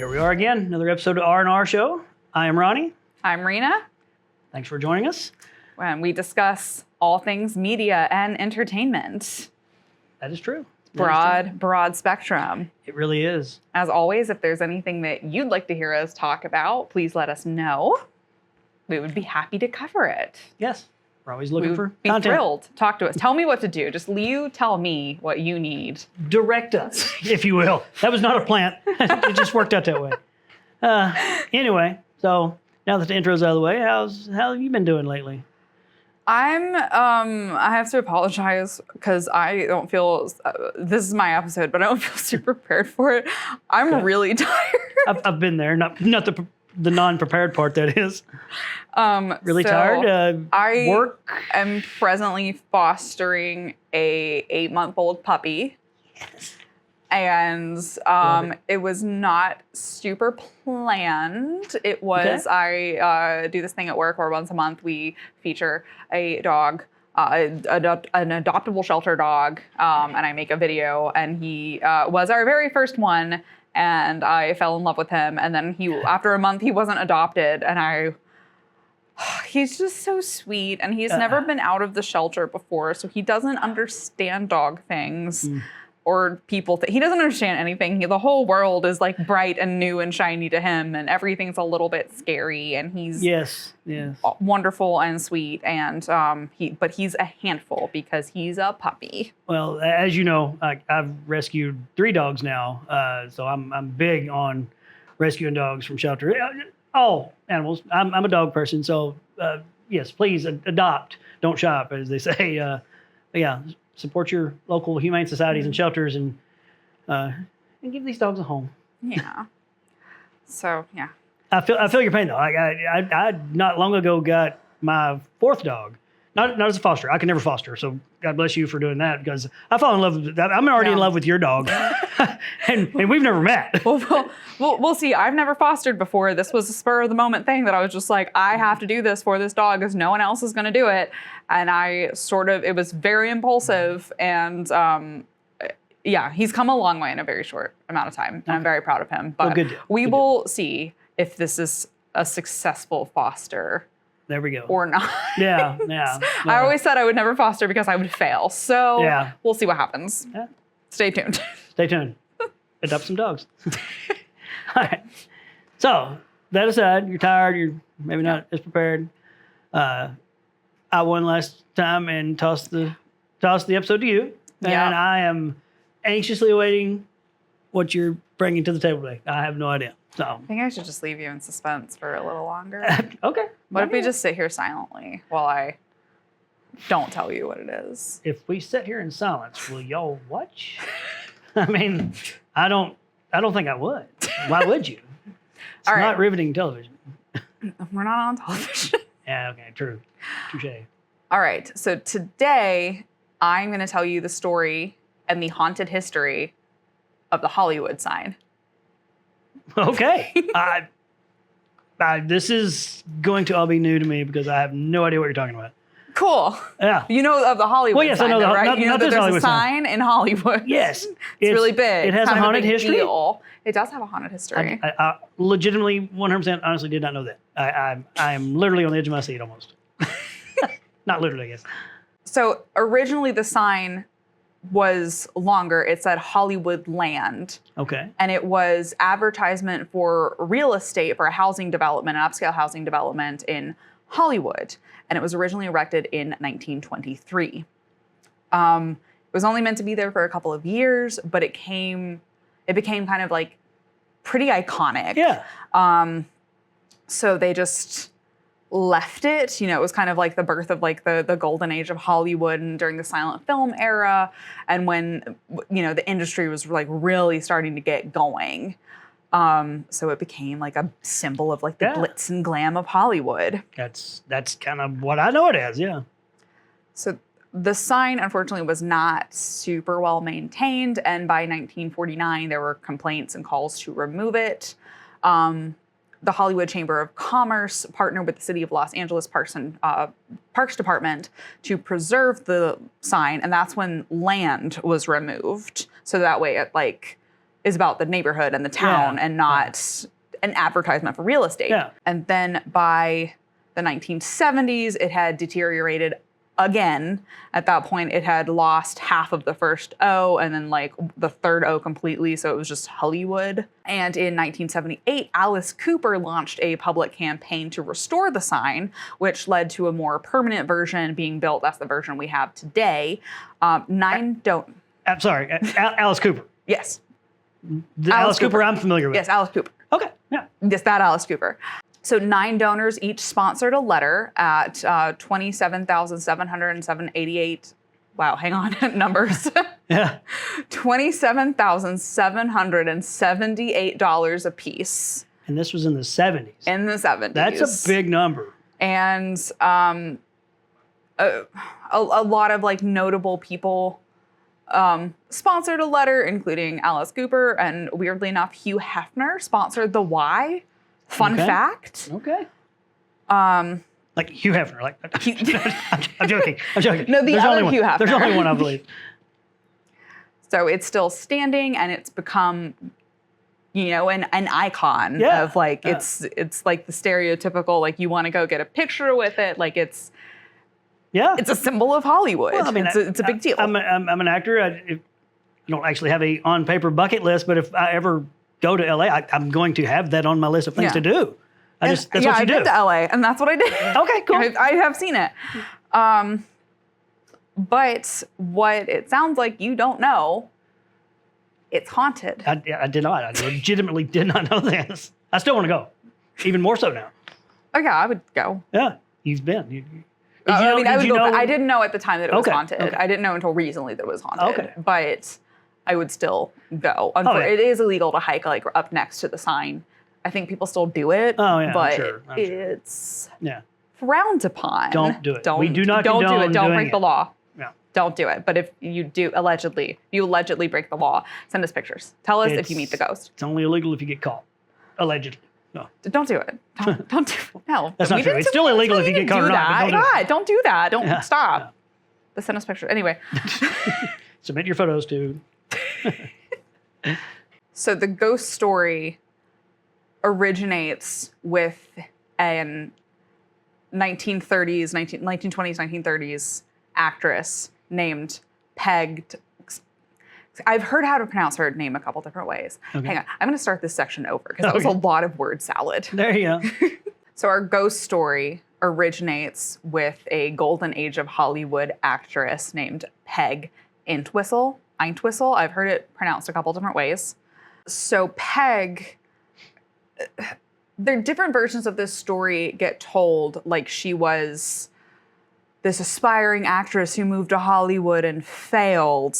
Here we are again, another episode of R&R Show. I am Ronnie. I'm Rena. Thanks for joining us. And we discuss all things media and entertainment. That is true. Broad spectrum. It really is. As always, if there's anything that you'd like to hear us talk about, please let us know. We would be happy to cover it. Yes. We're always looking for be content. Thrilled. Talk to us. Tell me what to do. Just you tell me what you need. Direct us, if you will. That was not a plant. It just worked out that way. Anyway, so now that the intro's out of the way, how have you been doing lately? I have to apologize because I don't feel, this is my episode, but I don't feel super prepared for it. I'm really tired. I've been there, not the non-prepared part, that is. Really tired? I am presently fostering a 8-month-old puppy. Yes. And it was not super planned. It was, okay. I do this thing at work where once a month we feature a dog, an adoptable shelter dog, and I make a video. And he was our very first one, and I fell in love with him. And then after a month, he wasn't adopted, and he's just so sweet, and he's never been out of the shelter before, so he doesn't understand dog things. Or people, he doesn't understand anything. The whole world is like bright and new and shiny to him, and everything's a little bit scary. And he's wonderful and sweet, and but he's a handful because he's a puppy. Well, as you know, I've rescued 3 dogs now, so I'm big on rescuing dogs from shelter. All animals. I'm a dog person, so yes, please adopt, don't shop, as they say. Yeah. Support your local humane societies and shelters, and give these dogs a home. Yeah. So yeah. I feel your pain though. I not long ago got my 4th dog, not as a foster. I can never foster, so God bless you for doing that, because I fall in love with that. I'm already in love with your dog, and we've never met. We'll see. I've never fostered before. This was a spur of the moment thing that I was just like, I have to do this for this dog because no one else is going to do it. And it was very impulsive, and he's come a long way in a very short amount of time, and I'm very proud of him. But we will see if this is a successful foster. There we go. Or not. Yeah. I always said I would never foster because I would fail. So we'll see what happens. Yeah. Stay tuned. Stay tuned. Adopt some dogs. All right. So that aside, you're tired. You're maybe not as prepared. I won last time and tossed the episode to you, and I am anxiously awaiting what you're bringing to the table today. I have no idea. So I think I should just leave you in suspense for a little longer. Okay. What if we just sit here silently while I don't tell you what it is? If we sit here in silence, will y'all watch? I mean, I don't think I would. Why would you? It's not riveting television. We're not on television. Yeah, okay, true. Touche. All right, so today I'm going to tell you the story and the haunted history of the Hollywood sign. Okay. This is going to all be new to me because I have no idea what you're talking about. Cool. Yeah. You know of the Hollywood sign, I know right? You know that there's Hollywood a sign in Hollywood. Yes. It's really big. It has a haunted history? Deal. It does have a haunted history. I legitimately 100% honestly did not know that. I am literally on the edge of my seat almost. Not literally, I guess. So originally the sign was longer. It said Hollywood Land. Okay. And it was advertisement for real estate for a housing development, an upscale housing development in Hollywood. And it was originally erected in 1923. It was only meant to be there for a couple of years, but it became kind of like pretty iconic. Yeah. So they just left it. You know, it was kind of like the birth of like the golden age of Hollywood and during the silent film era, and when, you know, the industry was like really starting to get going. So it became like a symbol of like the glitz and glam of Hollywood. That's kind of what I know it as, yeah. So the sign, unfortunately, was not super well maintained, and by 1949, there were complaints and calls to remove it. The Hollywood Chamber of Commerce partnered with the City of Los Angeles Parks Department to preserve the sign, and that's when land was removed. So that way it like is about the neighborhood and the town and not an advertisement for real estate. Yeah. And then by the 1970s, it had deteriorated again. At that point, it had lost half of the first O and then like the third O completely. So it was just Hollywood. And in 1978, Alice Cooper launched a public campaign to restore the sign, which led to a more permanent version being built. That's the version we have today. I'm sorry, Alice Cooper. Yes. The Alice Cooper I'm familiar with. Yes, Alice Cooper. Okay, yeah. Yes, that Alice Cooper. So 9 donors each sponsored a letter at 27,788. Wow, hang on, numbers. Yeah. $27,778 a piece. And this was in the 70s. In the 70s. That's a big number. And a lot of like notable people sponsored a letter, including Alice Cooper, and weirdly enough, Hugh Hefner sponsored the Y. Fun fact. Okay. Like Hugh Hefner. Like I'm joking. I'm joking. No, the other Hugh Hefner. There's only one, I believe. So it's still standing, and it's become, an icon of like it's like the stereotypical like you want to go get a picture with it. Like it's a symbol of Hollywood. Well, I mean, it's a big deal. I'm an actor. I don't actually have a on paper bucket list, but if I ever go to LA, I'm going to have that on my list of things to do. That's what you do. I've been to LA, and that's what I did. Okay, cool. I have seen it. But what it sounds like you don't know, it's haunted. I did not. I legitimately did not know this. I still want to go, even more so now. Oh yeah, I would go. Yeah, you've been. I would go. I didn't know at the time that it was haunted. Okay. I didn't know until recently that it was haunted. Okay. But I would still go. It is illegal to hike like up next to the sign. I think people still do it. Oh yeah, but I'm sure. It's frowned upon. Don't do it. We do not condone do it. Don't break the law. Yeah. Don't do it. But if you do allegedly break the law, send us pictures. Tell us if you meet the ghost. It's only illegal if you get caught. Allegedly. No. Don't do it. Don't do it. No. That's not true. It's still illegal if you get caught or not. Don't do that. Don't stop. Yeah. But send us pictures. Anyway. Submit your photos to. So the ghost story originates with an 1920s, 1930s actress named Peg. I've heard how to pronounce her name a couple different ways. Okay. Hang on. I'm going to start this section over because that was a lot of word salad. There you go. So our ghost story originates with a golden age of Hollywood actress named Peg Entwistle. I've heard it pronounced a couple different ways. So Peg, there are different versions of this story get told, like she was this aspiring actress who moved to Hollywood and failed.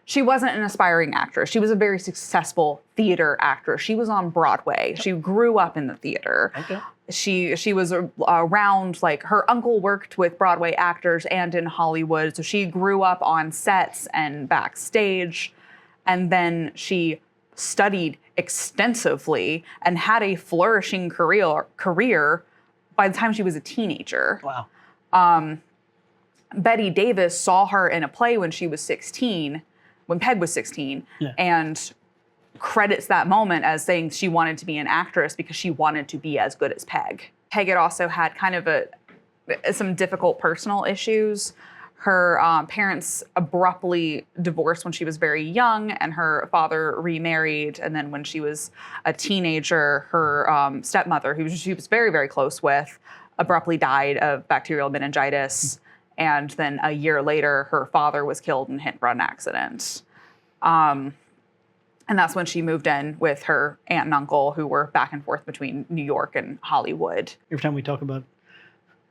She wasn't an aspiring actress. She was a very successful theater actress. She was on Broadway. She grew up in the theater. Okay. She was around, like her uncle worked with Broadway actors and in Hollywood. So she grew up on sets and backstage. And then she studied extensively and had a flourishing career by the time she was a teenager. Wow. Betty Davis saw her in a play when she was 16, when Peg was 16, and credits that moment as saying she wanted to be an actress because she wanted to be as good as Peg. Peg had also had kind of some difficult personal issues. Her parents abruptly divorced when she was very young, and her father remarried. And then when she was a teenager, her stepmother, who she was very, very close with, abruptly died of bacterial meningitis. And then a year later, her father was killed in a hit-and-run accident. And that's when she moved in with her aunt and uncle, who were back and forth between New York and Hollywood. Every time we talk about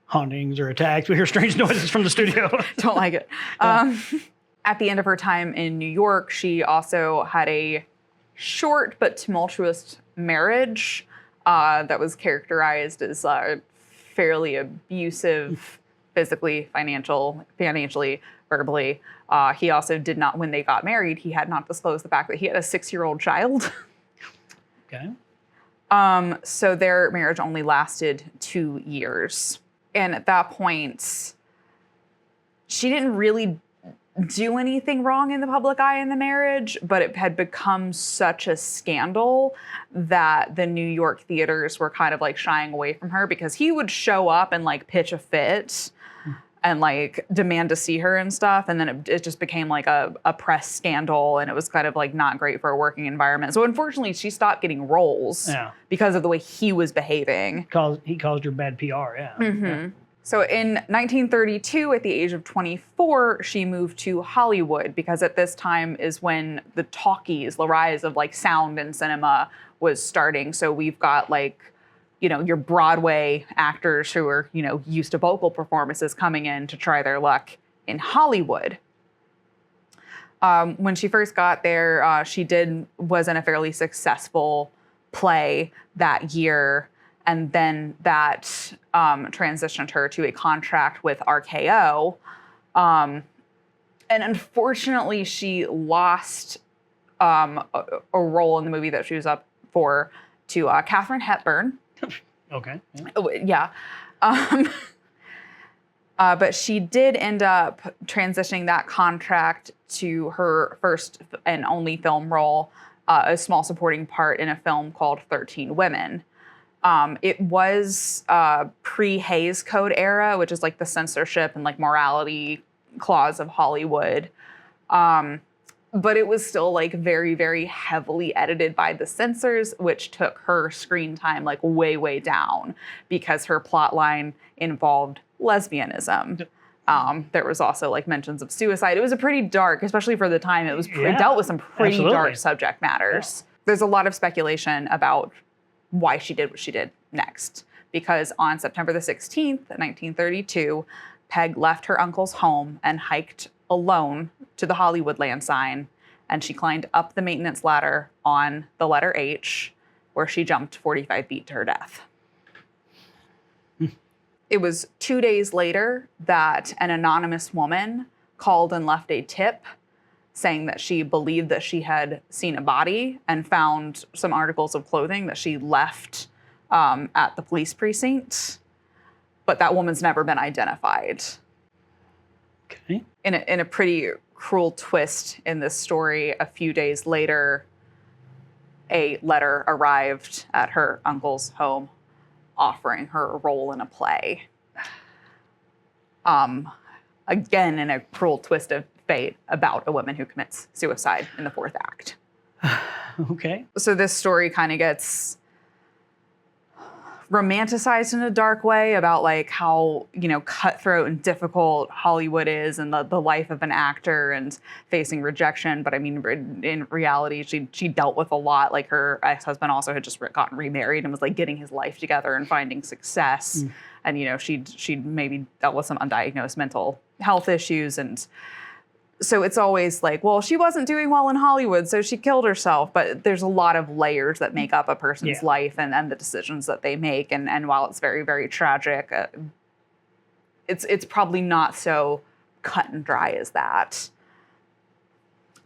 hauntings or attacks, we hear strange noises from the studio. Don't like it. At the end of her time in New York, she also had a short but tumultuous marriage that was characterized as fairly abusive, physically, financially, verbally. He also did not, when they got married, he had not disclosed the fact that he had a 6-year-old child. Okay. So their marriage only lasted 2 years. And at that point, she didn't really do anything wrong in the public eye in the marriage, but it had become such a scandal that the New York theaters were kind of like shying away from her, because he would show up and like pitch a fit and like demand to see her and stuff. And then it just became like a press scandal, and it was kind of like not great for a working environment. So unfortunately, she stopped getting roles because of the way he was behaving. He caused her bad PR, yeah. Yeah. So in 1932, at the age of 24, she moved to Hollywood, because at this time is when the talkies, the rise of like sound and cinema, was starting. So we've got like, your Broadway actors who are, used to vocal performances coming in to try their luck in Hollywood. When she first got there, she was in a fairly successful play that year. And then that transitioned her to a contract with RKO. And unfortunately, she lost a role in the movie that she was up for to Katharine Hepburn. Okay. Yeah. But she did end up transitioning that contract to her first and only film role, a small supporting part in a film called 13 Women. It was pre-Hays Code era, which is like the censorship and like morality clause of Hollywood. But it was still like very, very heavily edited by the censors, which took her screen time like way, way down, because her plot line involved lesbianism. There was also like mentions of suicide. It was a pretty dark, especially for the time, it dealt with some pretty dark subject matters. Yeah. There's a lot of speculation about why she did what she did next. Because on September the 16th, 1932, Peg left her uncle's home and hiked alone to the Hollywoodland sign, and she climbed up the maintenance ladder on the letter H, where she jumped 45 feet to her death. It was 2 days later that an anonymous woman called and left a tip saying that she believed that she had seen a body and found some articles of clothing that she left at the police precinct. But that woman's never been identified. Okay. In a pretty cruel twist in this story, a few days later, a letter arrived at her uncle's home offering her a role in a play. Again, in a cruel twist of fate about a woman who commits suicide in the fourth act. Okay. So this story kind of gets romanticized in a dark way about like how, cutthroat and difficult Hollywood is, and the life of an actor and facing rejection. But I mean, in reality, she dealt with a lot. Like her ex-husband also had just gotten remarried and was like getting his life together and finding success. And, she'd maybe dealt with some undiagnosed mental health issues. And so it's always like, well, she wasn't doing well in Hollywood, so she killed herself. But there's a lot of layers that make up a person's life and the decisions that they make. And while it's very, very tragic, it's probably not so cut and dry as that.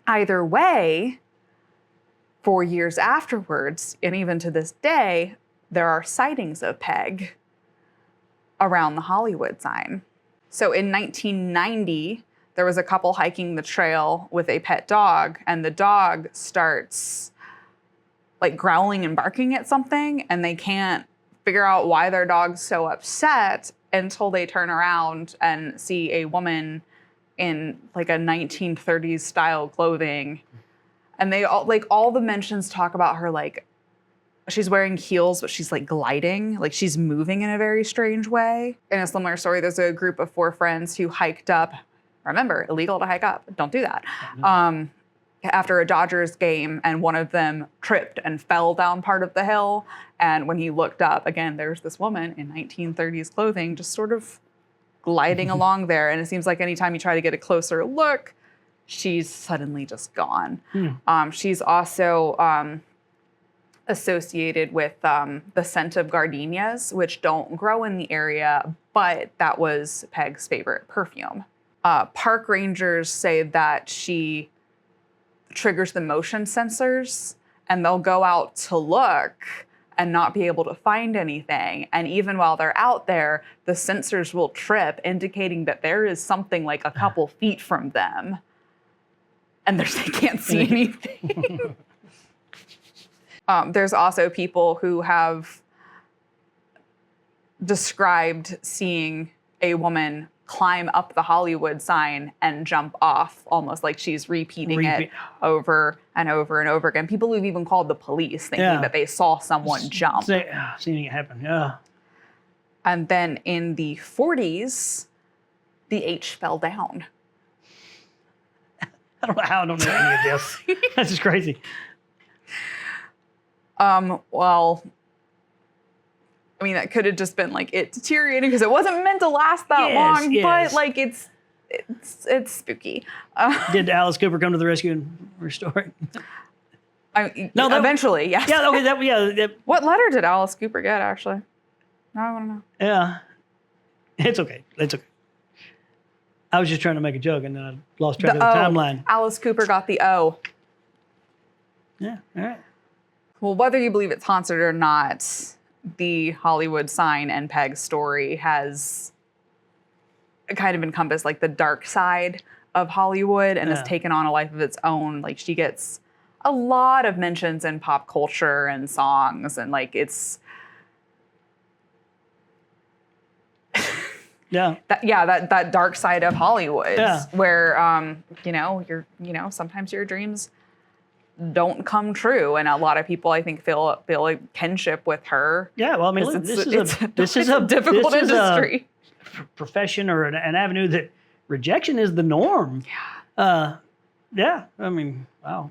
Either way, 4 years afterwards, and even to this day, there are sightings of Peg around the Hollywood sign. So in 1990, there was a couple hiking the trail with a pet dog, and the dog starts like growling and barking at something, and they can't figure out why their dog's so upset until they turn around and see a woman in like a 1930s style clothing. And they all the mentions talk about her like she's wearing heels, but she's like gliding, like she's moving in a very strange way. In a similar story, there's a group of 4 friends who hiked up. Remember, illegal to hike up. Don't do that. After a Dodgers game, and one of them tripped and fell down part of the hill. And when he looked up, again, there's this woman in 1930s clothing just sort of gliding along there. And it seems like anytime you try to get a closer look, she's suddenly just gone. She's also associated with the scent of gardenias, which don't grow in the area, but that was Peg's favorite perfume. Park rangers say that she triggers the motion sensors, and they'll go out to look, and not be able to find anything. And even while they're out there, the sensors will trip, indicating that there is something like a couple feet from them. And they can't see anything. There's also people who have described seeing a woman climb up the Hollywood sign and jump off, almost like she's repeating it over and over and over again. People who've even called the police thinking that they saw someone jump. Seeing it happen, yeah. And then in the 40s, the H fell down. I don't know any of this. That's just crazy. Well, I mean, that could have just been like it deteriorating because it wasn't meant to last that long, but like it's spooky. Did Alice Cooper come to the rescue and restore it? No, eventually, yes. Yeah, okay, What letter did Alice Cooper get, actually? Now I want to know. Yeah. It's okay. It's okay. I was just trying to make a joke and then I lost track of the timeline. Alice Cooper got the O. Yeah, all right. Well, whether you believe it's haunted or not, the Hollywood sign and peg story has kind of encompassed like the dark side of Hollywood and has taken on a life of its own. Like she gets a lot of mentions in pop culture and songs, and like it's that dark side of Hollywood where sometimes your dreams don't come true, and a lot of people I think feel a kinship with her. Yeah, well, I mean, look, this is a difficult industry, profession or an avenue that rejection is the norm. Yeah. Yeah. I mean, wow.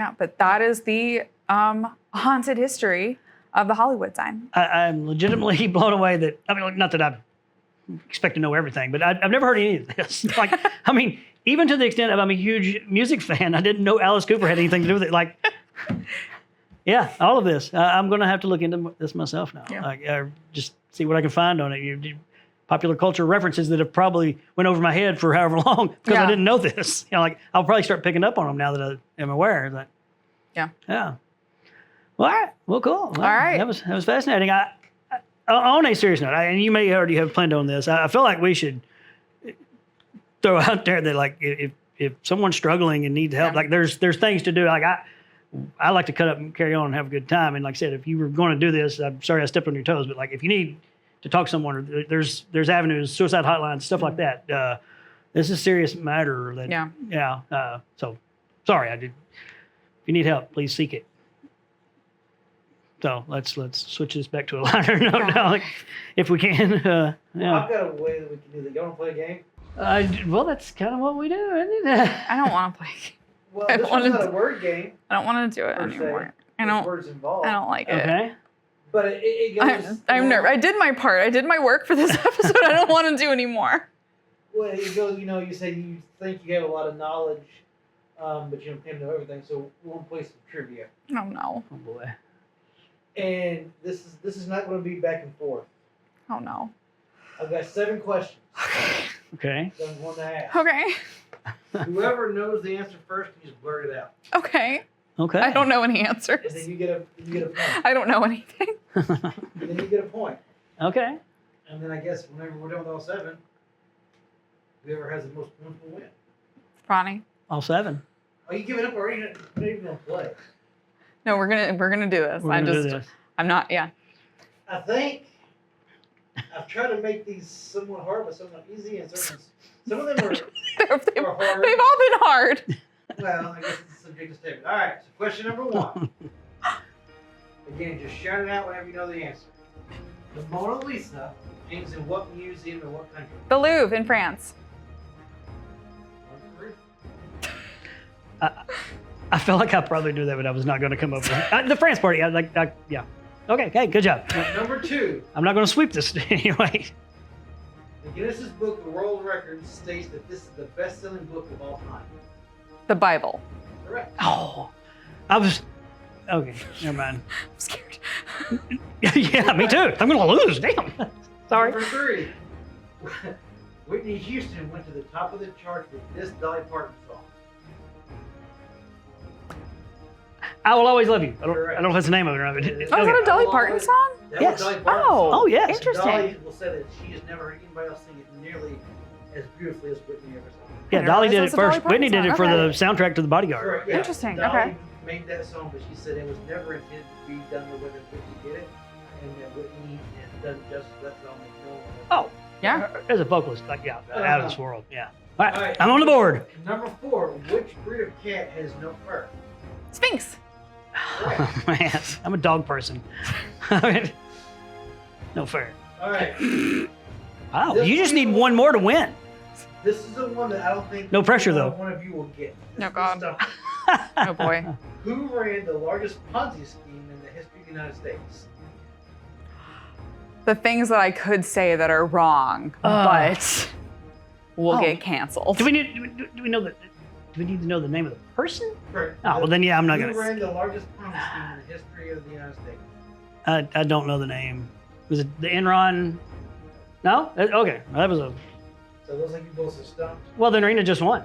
Yeah, but that is the haunted history of the Hollywood sign. I'm legitimately blown away that, I mean, not that I expect to know everything, but I've never heard any of this. Like, I mean, even to the extent of I'm a huge music fan, I didn't know Alice Cooper had anything to do with it. Like, yeah, all of this. I'm going to have to look into this myself now. Yeah. Like, just see what I can find on it. Popular culture references that have probably went over my head for however long because I didn't know this. Like, I'll probably start picking up on them now that I am aware. Like, yeah. Well, all right. Well, cool. All right. That was fascinating. On a serious note, and you may already have planned on this, I feel like we should throw out there that, like, if someone's struggling and needs help, like there's things to do. Like I like to cut up and carry on and have a good time. And like I said, if you were going to do this, I'm sorry I stepped on your toes, but like if you need to talk to someone, or there's avenues, suicide hotlines, stuff like that. This is a serious matter. So sorry, I did. If you need help, please seek it. So let's switch this back to a lighter note now, like, if we can. I've got a way that we can do that. Y'all want to play a game? Well, that's kind of what we do, isn't it? I don't want to play. Well, this one's not a word game. I don't want to do it anymore. There's words involved. I don't like it. Okay. But it goes. I'm nervous. I did my part. I did my work for this episode. I don't want to do anymore. Well, it goes. You say you think you have a lot of knowledge, but you don't claim to know everything. So we'll play some trivia. Oh no. Oh boy. And this is not going to be back and forth. Oh no. I've got 7 questions. Okay. That I'm going to ask. Okay. Whoever knows the answer first, you just blurt it out. Okay. Okay. I don't know any answers. And then you get a point. I don't know anything. And then you get a point. Okay. And then I guess whenever we're done with all 7, whoever has the most points will win. Ronnie. All 7. Oh, you giving up already? You're not even gonna play. No, we're gonna do this. I'm not. Yeah. I think I've tried to make these somewhat hard, but somewhat easy, and some of them are hard. They've all been hard. Well, I guess it's a subjective statement. All right. So question number 1. Again, just shout it out whenever you know the answer. The Mona Lisa hangs in what museum in what country? The Louvre in France. I feel like I probably knew that, but I was not going to come up with it. The France party. Yeah. Okay. Hey, good job. Number 2. I'm not going to sweep this anyway. The Guinness Book of World Records states that this is the best-selling book of all time. The Bible. Correct. Oh, I was. Okay, never mind. I'm scared. Yeah, me too. I'm going to lose. Damn. Sorry. Number 3. Whitney Houston went to the top of the chart with this Dolly Parton song. I Will Always Love You. I don't Correct. know if that's the name of it. Oh, is that a Dolly Parton song? That Yes. was Dolly Parton's Oh. song. Oh, yes. Interesting. Dolly will say that she has never heard anybody else sing it nearly as beautifully as Whitney ever sang it. Yeah, I Dolly didn't did realize it that was a first. Dolly Whitney did Parton it for song. the soundtrack to The Bodyguard. Correct, yeah. Interesting, Dolly okay. made that song, but she said it was never intended to be done the way that Whitney did it, and that Whitney has done justice to that song. Like no one else. Oh, Yeah. as a vocalist, like out of this world. Yeah. All right, All right. I'm on the board. Number 4, which breed of cat has no fur? Sphinx. Correct. Man, I'm a dog person. I mean, no fair. All right. Wow, you just need one more to win. This is the one that I don't think No pressure, though. one of you will get. This Oh, is God. tough. Oh boy. Who ran the largest Ponzi scheme in the history of the United States? The things that I could say that are wrong, but will Oh. get canceled. Do we need to know the name of the person? Correct. Oh, well then, yeah, I'm not Who gonna. ran the largest Ponzi scheme in the history of the United States? I don't know the name. Was it the Enron? No. Okay, well, that was a. So it looks like you both are stumped. Well, then Rena just won.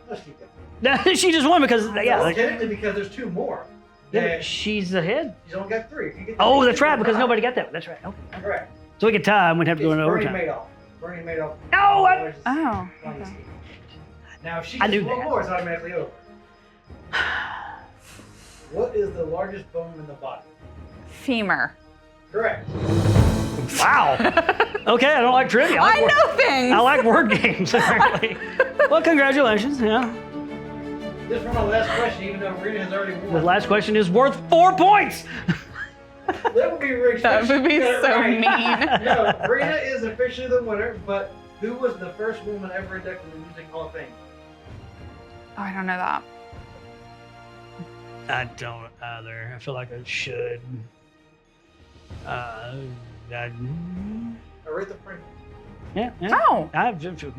Let's keep that. She just won because yeah, Well, like, technically, because there's 2 more. yeah, that but she's ahead. She's only got 3. If you get Oh, the that's right, because tie. nobody got that. That's right. Okay. Correct. So we could tie, and we'd have to go It's into Bernie overtime. Madoff. Bernie Madoff. No, Largest Oh, Ponzi okay. scheme. Now, if she I gets knew one that. more, it's automatically over. What is the largest bone in the body? Femur. Correct. Wow. Okay, I don't like trivia. I like know things. I like word games, apparently. Well, congratulations. Yeah. This is my last question, even though Rena has already won. The last question is worth 4 points. That would be rich. That would be She got it so right. mean. No, Rena is officially the winner, but who was the first woman ever inducted in the Music Hall of Fame? Oh, I don't know that. I don't either. I feel like I should. Aretha Franklin. Yeah. Oh, Okay.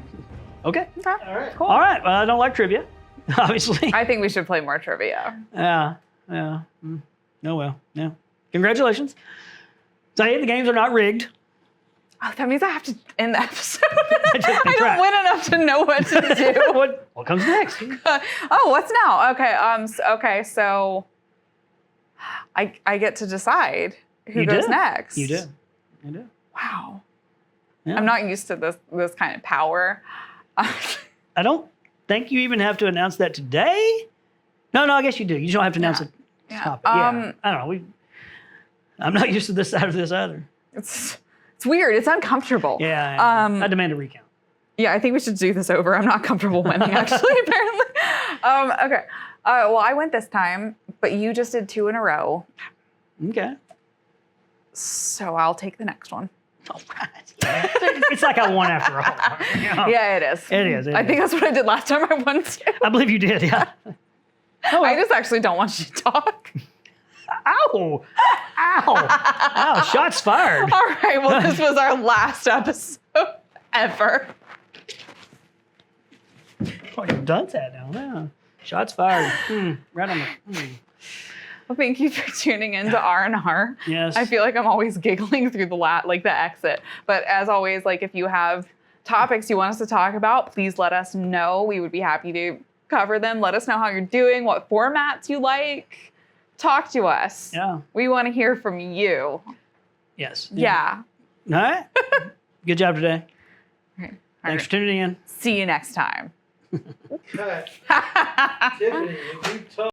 okay. All right. Cool. All right. Well, I don't like trivia, obviously. I think we should play more trivia. Yeah. Oh well. Yeah. Congratulations. So hey, the games are not rigged. Oh, that means I have to end the episode. That's I don't right. win enough to know what to do. What comes next? Oh, what's now? Okay. So I get to decide who You goes do. next. You do. You do. Wow. Yeah. I'm not used to this kind of power. I don't think you even have to announce that today. No, I guess you do. You just don't have to announce it. Yeah. Topic. Yeah. I don't know. I'm not used to this side of this either. It's weird. It's uncomfortable. Yeah. I demand a recount. Yeah, I think we should do this over. I'm not comfortable winning, actually, apparently. Okay. Well, I went this time, but you just did 2 in a row. Okay. So I'll take the next one. All right. It's like I won after all. You know? Yeah, it is. It is. I think that's what I did last time I won too. I believe you did. Yeah. Oh, I just actually don't want you to talk. Ow! Ow! Shots fired. All right, well, this was our last episode ever. Oh, you've done that now. Yeah. Shots fired. Right on the. Well, thank you for tuning in to R&R. Yes. I feel like I'm always giggling through the exit. But as always, if you have topics you want us to talk about, please let us know. We would be happy to cover them. Let us know how you're doing, what formats you like. Talk to us. Yeah. We want to hear from you. Yes. Yeah. All right. Good job today. Okay. Thanks for tuning in. See you next time. Cut. Tiffany, you told